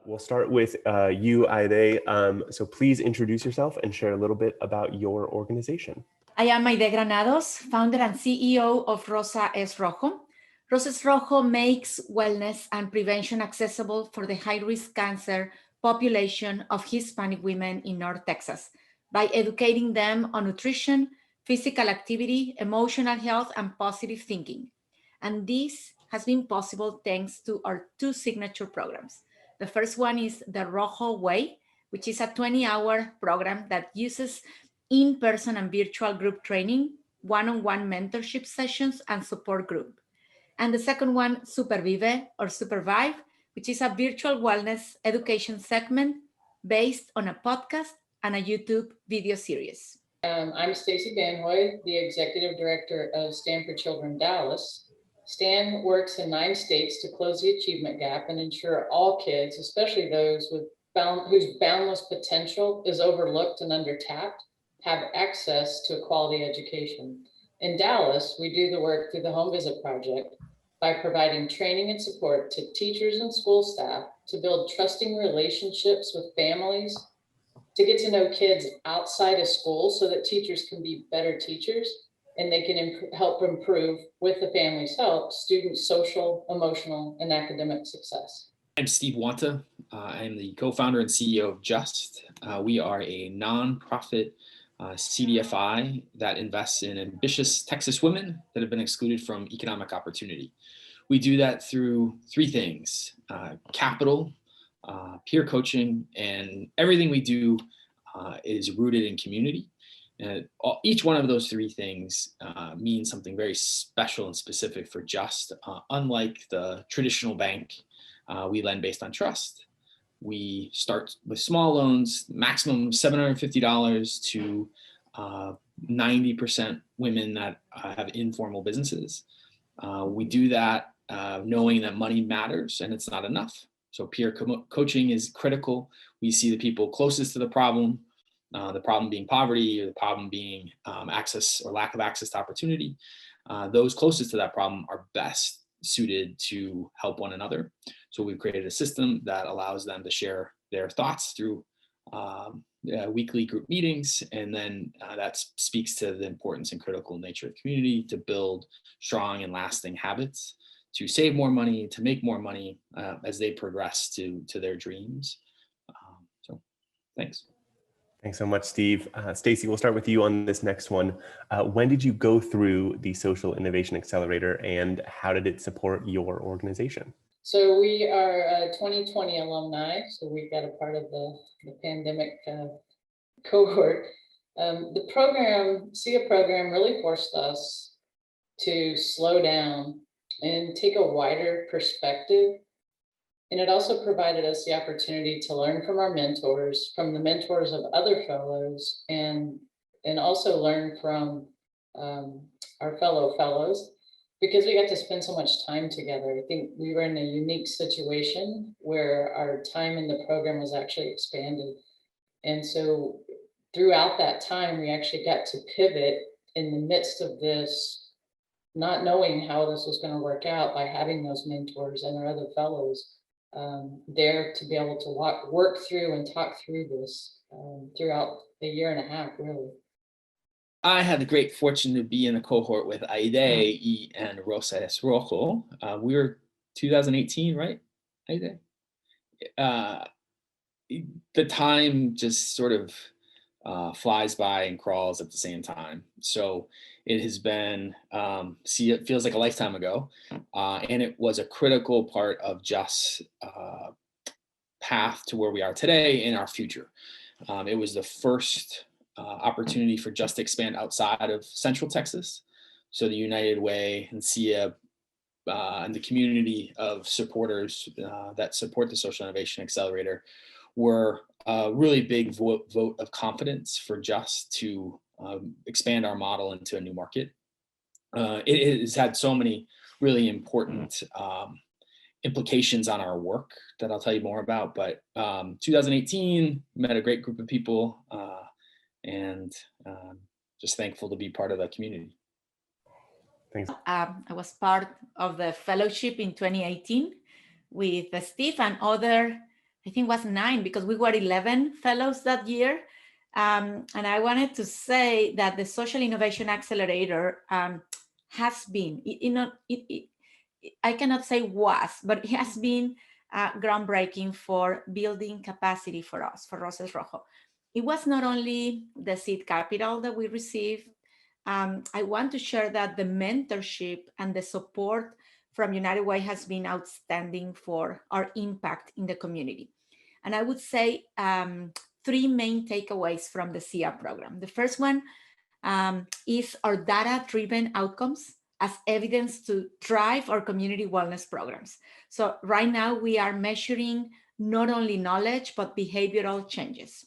We'll start with you, Aide. So please introduce yourself and share a little bit about your organization. I am Aide Granados, founder and CEO of Rosa es Rojo. Rosa es Rojo makes wellness and prevention accessible for the high-risk cancer population of Hispanic women in North Texas by educating them on nutrition, physical activity, emotional health, and positive thinking. And this has been possible thanks to our two signature programs. The first one is the Rojo Way, which is a 20-hour program that uses in-person and virtual group training, one-on-one mentorship sessions, and support group. And the second one, Supervive or Supervive, which is a virtual wellness education segment based on a podcast and a YouTube video series. I'm Stacy Banhoy, the Executive Director of Stand for Children Dallas. STAN works in 9 states to close the achievement gap and ensure all kids, especially those whose boundless potential is overlooked and undertapped, have access to a quality education. In Dallas, we do the work through the Home Visit Project by providing training and support to teachers and school staff to build trusting relationships with families, to get to know kids outside of school so that teachers can be better teachers and they can help improve, with the family's help, students' social, emotional, and academic success. I'm Steve Wanta. I'm the co-founder and CEO of Just. We are a nonprofit CDFI that invests in ambitious Texas women that have been excluded from economic opportunity. We do that through 3 things: capital, peer coaching, and everything we do is rooted in community. Each one of those 3 things means something very special and specific for Just. Unlike the traditional bank, we lend based on trust. We start with small loans, maximum $750 to 90% women that have informal businesses. We do that knowing that money matters and it's not enough. So peer coaching is critical. We see the people closest to the problem being poverty, or the problem being access or lack of access to opportunity. Those closest to that problem are best suited to help one another. So we've created a system that allows them to share their thoughts through weekly group meetings. And then that speaks to the importance and critical nature of community to build strong and lasting habits, to save more money, to make more money as they progress to their dreams. So thanks. Thanks so much, Steve. Stacy, we'll start with you on this next one. When did you go through the Social Innovation Accelerator and how did it support your organization? So we are a 2020 alumni, so we got a part of the pandemic cohort. The program, SIA program, really forced us to slow down and take a wider perspective. And it also provided us the opportunity to learn from our mentors, from the mentors of other fellows, and also learn from our fellow fellows, because we got to spend so much time together. I think we were in a unique situation where our time in the program was actually expanded. And so throughout that time, we actually got to pivot in the midst of this, not knowing how this was going to work out, by having those mentors and our other fellows there to be able to work through and talk through this throughout a year and a half, really. I had the great fortune to be in a cohort with Aide and Rosa es Rojo. We were 2018, right, Aide? The time just sort of flies by and crawls at the same time. So it has been, it feels like a lifetime ago. And it was a critical part of Just's path to where we are today in our future. It was the first opportunity for Just to expand outside of Central Texas. So the United Way and SIA and the community of supporters that support the Social Innovation Accelerator were a really big vote of confidence for Just to expand our model into a new market. It has had so many really important implications on our work that I'll tell you more about. But 2018, met a great group of people and just thankful to be part of that community. Thanks. I was part of the fellowship in 2018 with Steve and other I think it was 9, because we were 11 fellows that year. And I wanted to say that the Social Innovation Accelerator has been, I cannot say was, but it has been groundbreaking for building capacity for us, for Rosas Rojo. It was not only the seed capital that we received. I want to share that the mentorship and the support from United Way has been outstanding for our impact in the community. And I would say 3 main takeaways from the SIA program. The first one is our data-driven outcomes as evidence to drive our community wellness programs. So right now we are measuring not only knowledge, but behavioral changes.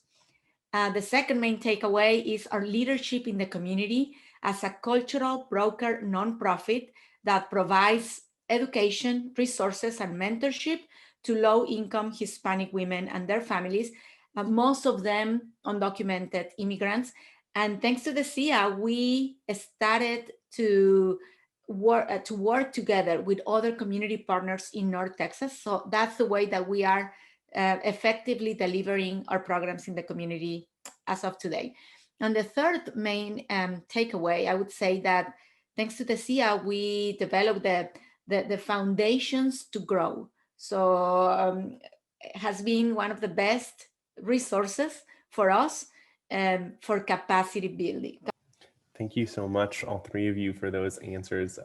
The second main takeaway is our leadership in the community as a cultural broker nonprofit that provides education, resources, and mentorship to low-income Hispanic women and their families, most of them undocumented immigrants. And thanks to the SIA, we started to work together with other community partners in North Texas. So that's the way that we are effectively delivering our programs in the community as of today. And the third main takeaway, I would say that thanks to the SIA, we developed the foundations to grow. So it has been one of the best resources for us for capacity building. Thank you so much, all 3 of you, for those answers.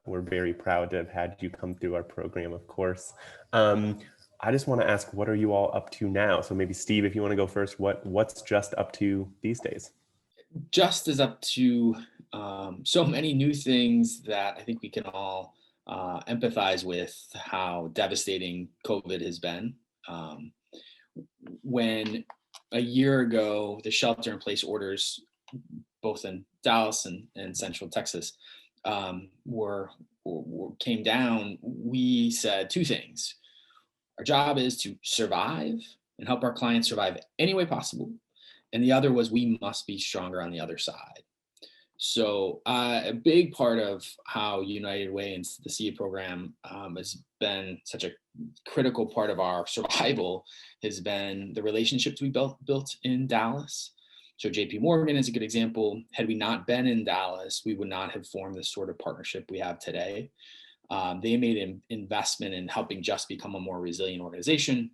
We're very proud to have had you come through our program, of course. I just want to ask, what are you all up to now? So maybe Steve, if you want to go first, what's Just up to these days? Just is up to so many new things that I think we can all empathize with how devastating COVID has been. When a year ago, the shelter-in-place orders, both in Dallas and Central Texas, came down, we said 2 things. Our job is to survive and help our clients survive any way possible. And the other was we must be stronger on the other side. So a big part of how United Way and the SIA program has been such a critical part of our survival has been the relationships we built in Dallas. So JP Morgan is a good example. Had we not been in Dallas, we would not have formed the sort of partnership we have today. They made an investment in helping Just become a more resilient organization,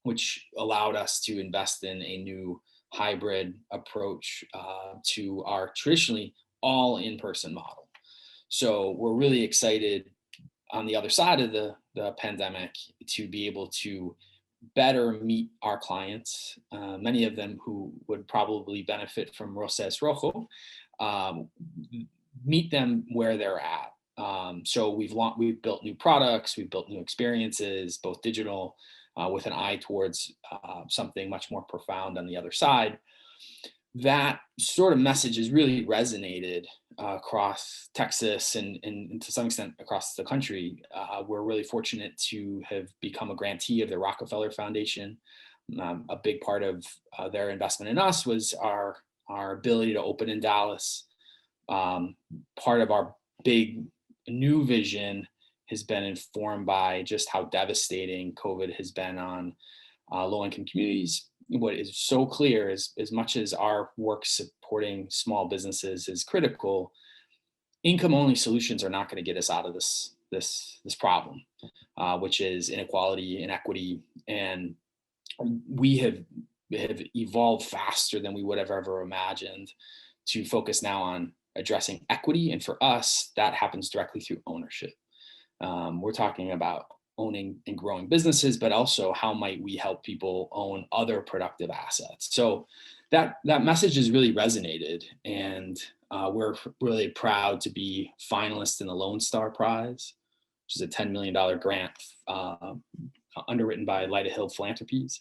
which allowed us to invest in a new hybrid approach to our traditionally all in-person model. So we're really excited on the other side of the pandemic to be able to better meet our clients, many of them who would probably benefit from Rosas Rojo, meet them where they're at. So we've built new products, we've built new experiences, both digital, with an eye towards something much more profound on the other side. That sort of message has really resonated across Texas and to some extent across the country. We're really fortunate to have become a grantee of the Rockefeller Foundation. A big part of their investment in us was our ability to open in Dallas. Part of our big new vision has been informed by just how devastating COVID has been on low-income communities. What is so clear is, as much as our work supporting small businesses is critical, income-only solutions are not going to get us out of this problem, which is inequality, inequity, and we have evolved faster than we would have ever imagined to focus now on addressing equity, and for us, that happens directly through ownership. We're talking about owning and growing businesses, but also how might we help people own other productive assets. So that message has really resonated, and we're really proud to be finalists in the Lone Star Prize, which is a $10 million grant underwritten by Light of Hill Philanthropies.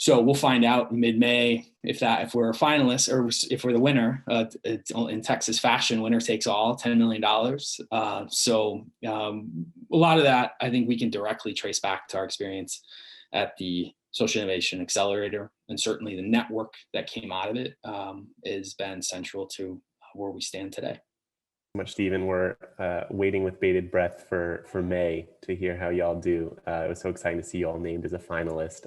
So we'll find out mid-May if we're a finalist or if we're the winner. In Texas fashion, winner takes all, $10 million. So a lot of that, I think we can directly trace back to our experience at the Social Innovation Accelerator, and certainly the network that came out of it has been central to where we stand today. much, Stephen. We're waiting with bated breath for May to hear how y'all do. It was so exciting to see you all named as a finalist.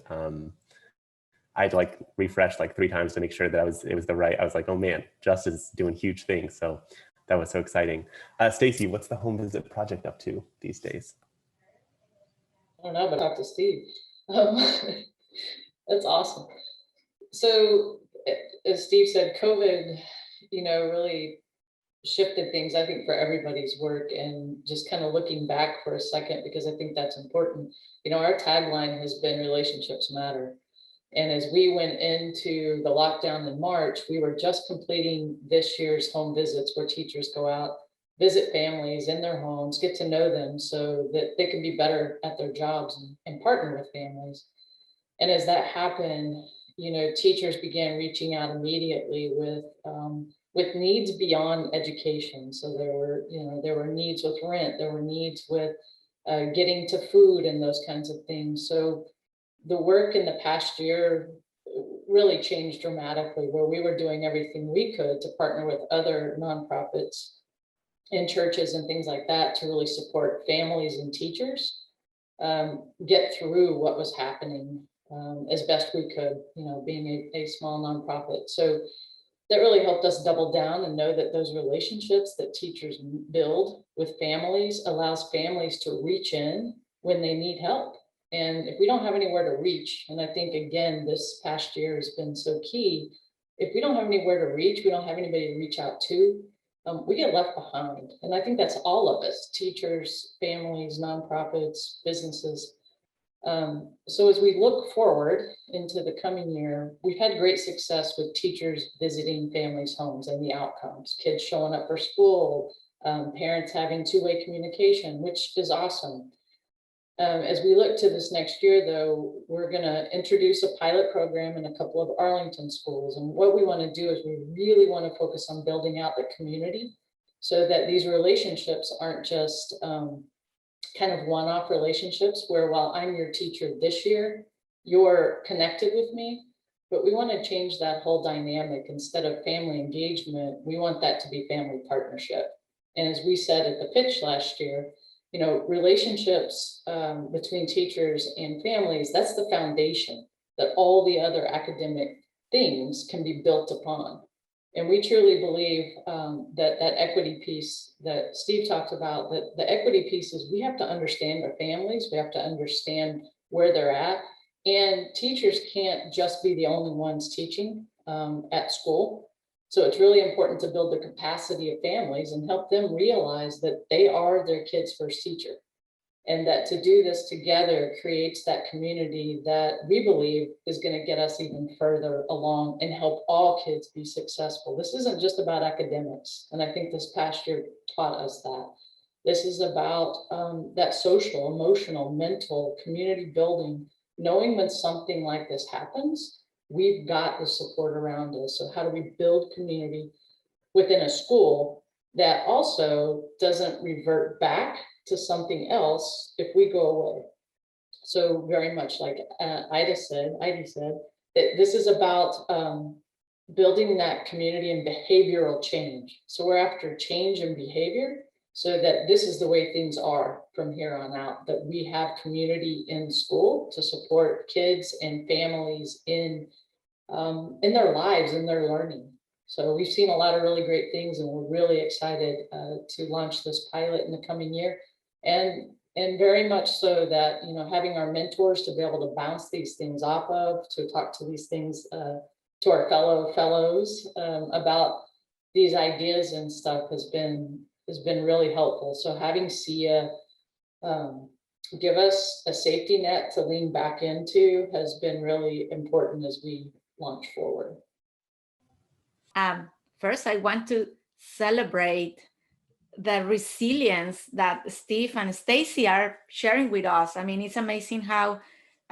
I'd like refreshed like 3 times to make sure that it was the right. I was like, oh man, Justin's doing huge things. So that was so exciting. Stacy, what's the home visit project up to these days? I don't know, but talk to Steve. That's awesome. So as Steve said, COVID, really shifted things, I think, for everybody's work. And just kind of looking back for a second, because I think that's important. Our tagline has been relationships matter. And as we went into the lockdown in March, we were just completing this year's home visits, where teachers go out, visit families in their homes, get to know them so that they can be better at their jobs and partner with families. And as that happened, teachers began reaching out immediately with needs beyond education. So there were needs with rent, there were needs with getting to food and those kinds of things. So the work in the past year really changed dramatically, where we were doing everything we could to partner with other nonprofits and churches and things like that to really support families and teachers get through what was happening as best we could, being a small nonprofit. So that really helped us double down and know that those relationships that teachers build with families allows families to reach in when they need help. And if we don't have anywhere to reach, and I think, again, this past year has been so key, if we don't have anywhere to reach, we don't have anybody to reach out to, we get left behind. And I think that's all of us, teachers, families, nonprofits, businesses. So as we look forward into the coming year, we've had great success with teachers visiting families' homes and the outcomes, kids showing up for school, parents having two-way communication, which is awesome. As we look to this next year, though, we're going to introduce a pilot program in a couple of Arlington schools. And what we want to do is we really want to focus on building out the community so that these relationships aren't just kind of one-off relationships where, while I'm your teacher this year, you're connected with me. But we want to change that whole dynamic. Instead of family engagement, we want that to be family partnership. And as we said at the pitch last year, relationships between teachers and families, that's the foundation that all the other academic things can be built upon. And we truly believe that equity piece that Steve talked about, that the equity piece is we have to understand our families, we have to understand where they're at. And teachers can't just be the only ones teaching at school. So it's really important to build the capacity of families and help them realize that they are their kids' first teacher. And that to do this together creates that community that we believe is going to get us even further along and help all kids be successful. This isn't just about academics. And I think this past year taught us that. This is about that social, emotional, mental, community building, knowing when something like this happens, we've got the support around us. So how do we build community within a school that also doesn't revert back to something else if we go away? So very much like Heidi said, that this is about building that community and behavioral change. So we're after change in behavior so that this is the way things are from here on out, that we have community in school to support kids and families in their lives, in their learning. So we've seen a lot of really great things, and we're really excited to launch this pilot in the coming year. And very much so that, having our mentors to be able to bounce these things off of, to talk to these things to our fellows about these ideas and stuff has been really helpful. So having SIA give us a safety net to lean back into has been really important as we launch forward. First, I want to celebrate the resilience that Steve and Stacy are sharing with us. I mean, it's amazing how,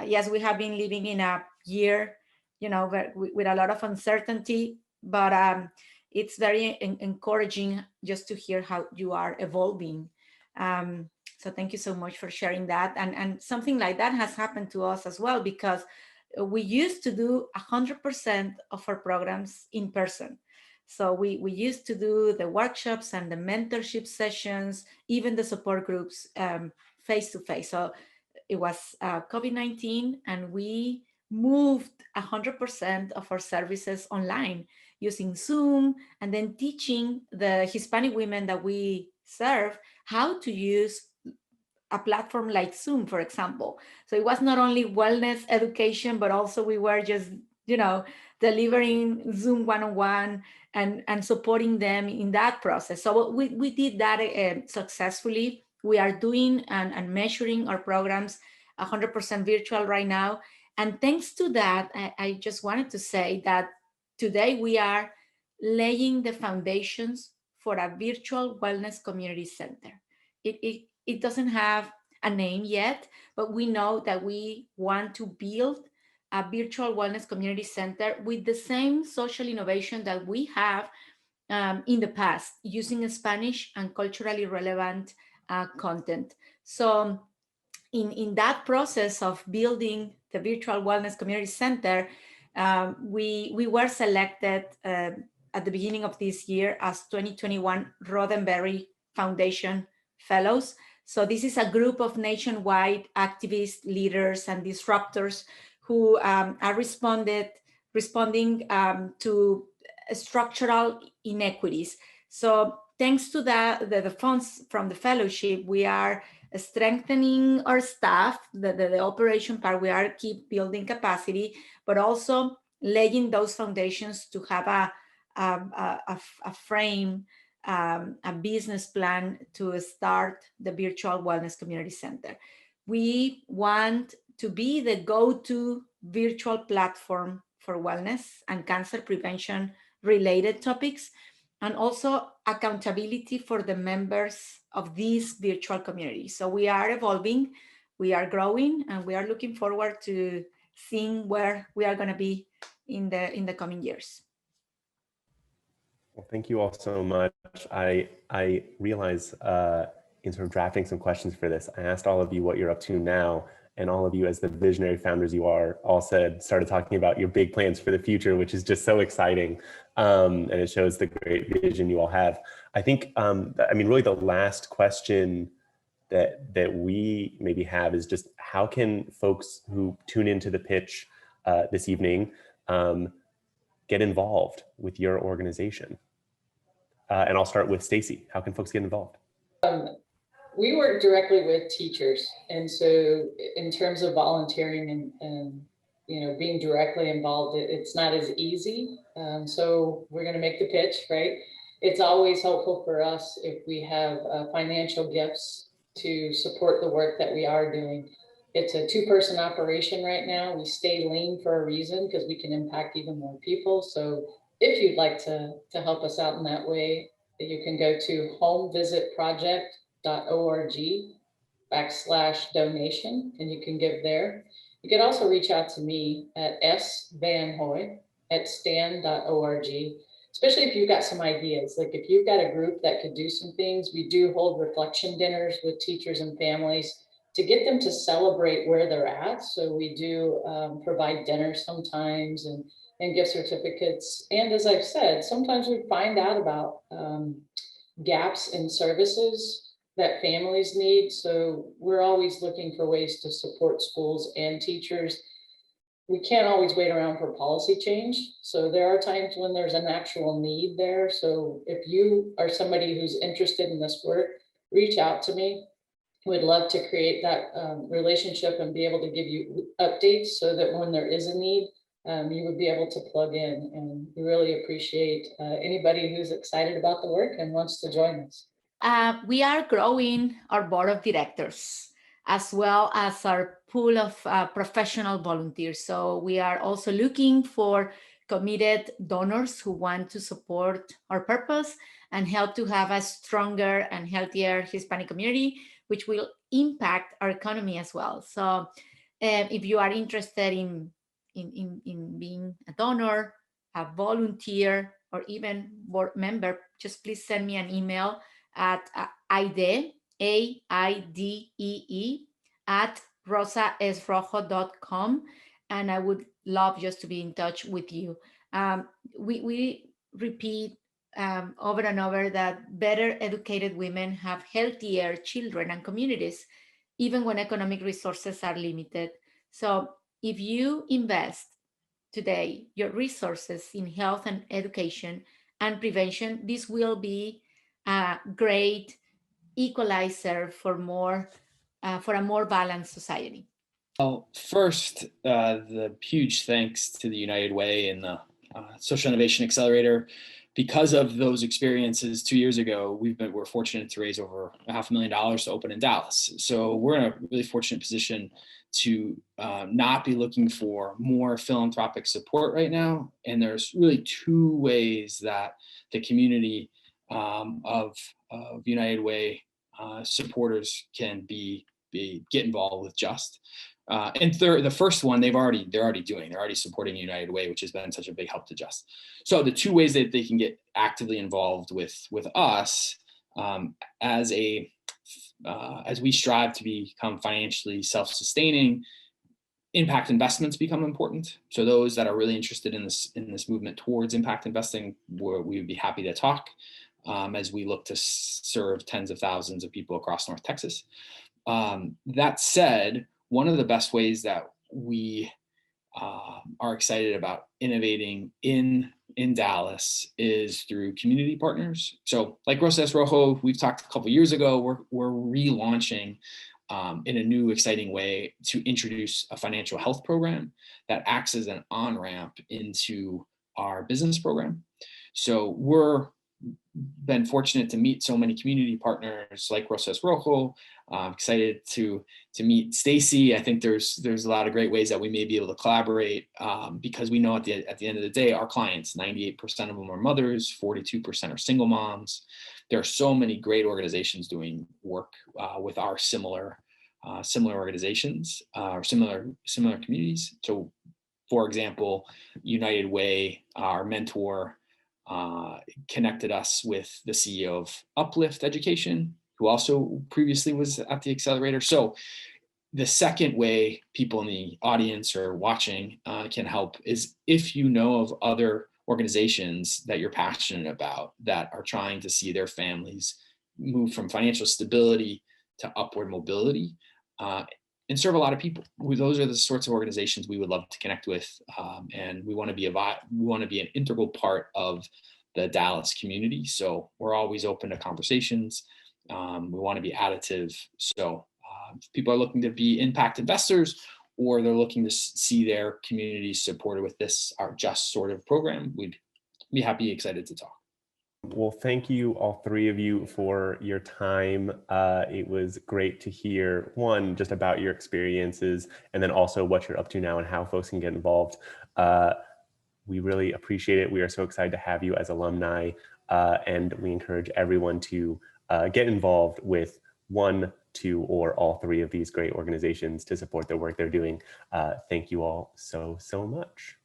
yes, we have been living in a year, with a lot of uncertainty, but it's very encouraging just to hear how you are evolving. So thank you so much for sharing that. And something like that has happened to us as well, because we used to do 100% of our programs in person. So we used to do the workshops and the mentorship sessions, even the support groups face to face. So it was COVID-19, and we moved 100% of our services online using Zoom, and then teaching the Hispanic women that we serve how to use a platform like Zoom, for example. So it was not only wellness education, but also we were just, delivering Zoom one-on-one and supporting them in that process. So we did that successfully. We are doing and measuring our programs 100% virtual right now. And thanks to that, I just wanted to say that today we are laying the foundations for a virtual wellness community center. It doesn't have a name yet, but we know that we want to build a virtual wellness community center with the same social innovation that we have in the past, using Spanish and culturally relevant content. So in that process of building the virtual wellness community center, we were selected at the beginning of this year as 2021 Roddenberry Foundation Fellows. So this is a group of nationwide activists, leaders, and disruptors who are responding to structural inequities. So thanks to the funds from the fellowship, we are strengthening our staff, the operation part, we are keep building capacity, but also laying those foundations to have a frame, a business plan to start the virtual wellness community center. We want to be the go-to virtual platform for wellness and cancer prevention related topics, and also accountability for the members of this virtual community. So we are evolving, we are growing, and we are looking forward to seeing where we are going to be in the coming years. Well, thank you all so much. I realize in sort of drafting some questions for this, I asked all of you what you're up to now, and all of you, as the visionary founders you are, all started talking about your big plans for the future, which is just so exciting. And it shows the great vision you all have. I think, really the last question that we maybe have is just, how can folks who tune into the pitch this evening get involved with your organization? And I'll start with Stacy. How can folks get involved? We work directly with teachers. And so in terms of volunteering and being directly involved, it's not as easy. So we're going to make the pitch, right? It's always helpful for us if we have financial gifts to support the work that we are doing. It's a 2-person operation right now. We stay lean for a reason, because we can impact even more people. So if you'd like to help us out in that way, you can go to homevisitproject.org/donation, and you can give there. You can also reach out to me at svanhoy@stan.org, especially if you've got some ideas. Like if you've got a group that could do some things, we do hold reflection dinners with teachers and families to get them to celebrate where they're at. So we do provide dinners sometimes and gift certificates. And as I've said, sometimes we find out about gaps in services that families need. So we're always looking for ways to support schools and teachers. We can't always wait around for policy change. So there are times when there's an actual need there. So if you are somebody who's interested in this work, reach out to me. We'd love to create that relationship and be able to give you updates so that when there is a need, you would be able to plug in. And we really appreciate anybody who's excited about the work and wants to join us. We are growing our board of directors, as well as our pool of professional volunteers. So we are also looking for committed donors who want to support our purpose and help to have a stronger and healthier Hispanic community, which will impact our economy as well. So if you are interested in being a donor, a volunteer, or even board member, just please send me an email at AIDE, AIDEE, at rosaesrojo.com, and I would love just to be in touch with you. We repeat over and over that better educated women have healthier children and communities, even when economic resources are limited. So if you invest today your resources in health and education and prevention, this will be a great equalizer for a more balanced society. Well, first, the huge thanks to the United Way and the Social Innovation Accelerator. Because of those experiences 2 years ago, we're fortunate to raise over $500,000 to open in Dallas. So we're in a really fortunate position to not be looking for more philanthropic support right now. And there's really two ways that the community of United Way supporters can get involved with Just. And third, the first one they're already supporting United Way, which has been such a big help to Just. So the two ways that they can get actively involved with us as we strive to become financially self-sustaining, impact investments become important. So those that are really interested in this movement towards impact investing, we would be happy to talk as we look to serve tens of thousands of people across North Texas. That said, one of the best ways that we are excited about innovating in Dallas is through community partners. So like Rosa Es Rojo, we've talked a couple years ago, we're relaunching in a new exciting way to introduce a financial health program that acts as an on-ramp into our business program. So we're been fortunate to meet so many community partners like Rosa Es Rojo. Excited to meet Stacy. I think there's a lot of great ways that we may be able to collaborate because we know at the end of the day, our clients, 98% of them are mothers, 42% are single moms. There are so many great organizations doing work with our similar organizations or similar communities. So, for example, United Way, our mentor, connected us with the CEO of Uplift Education, who also previously was at the Accelerator. So the second way people in the audience or watching can help is if you know of other organizations that you're passionate about that are trying to see their families move from financial stability to upward mobility and serve a lot of people. Those are the sorts of organizations we would love to connect with, and we want to be an integral part of the Dallas community. So we're always open to conversations. We want to be additive. So if people are looking to be impact investors, or they're looking to see their communities supported with our Just sort of program, we'd be excited to talk. Well, thank you, all three of you, for your time. It was great to hear, one, just about your experiences, and then also what you're up to now and how folks can get involved. We really appreciate it. We are so excited to have you as alumni, and we encourage everyone to get involved with one, two, or all three of these great organizations to support the work they're doing. Thank you all so much.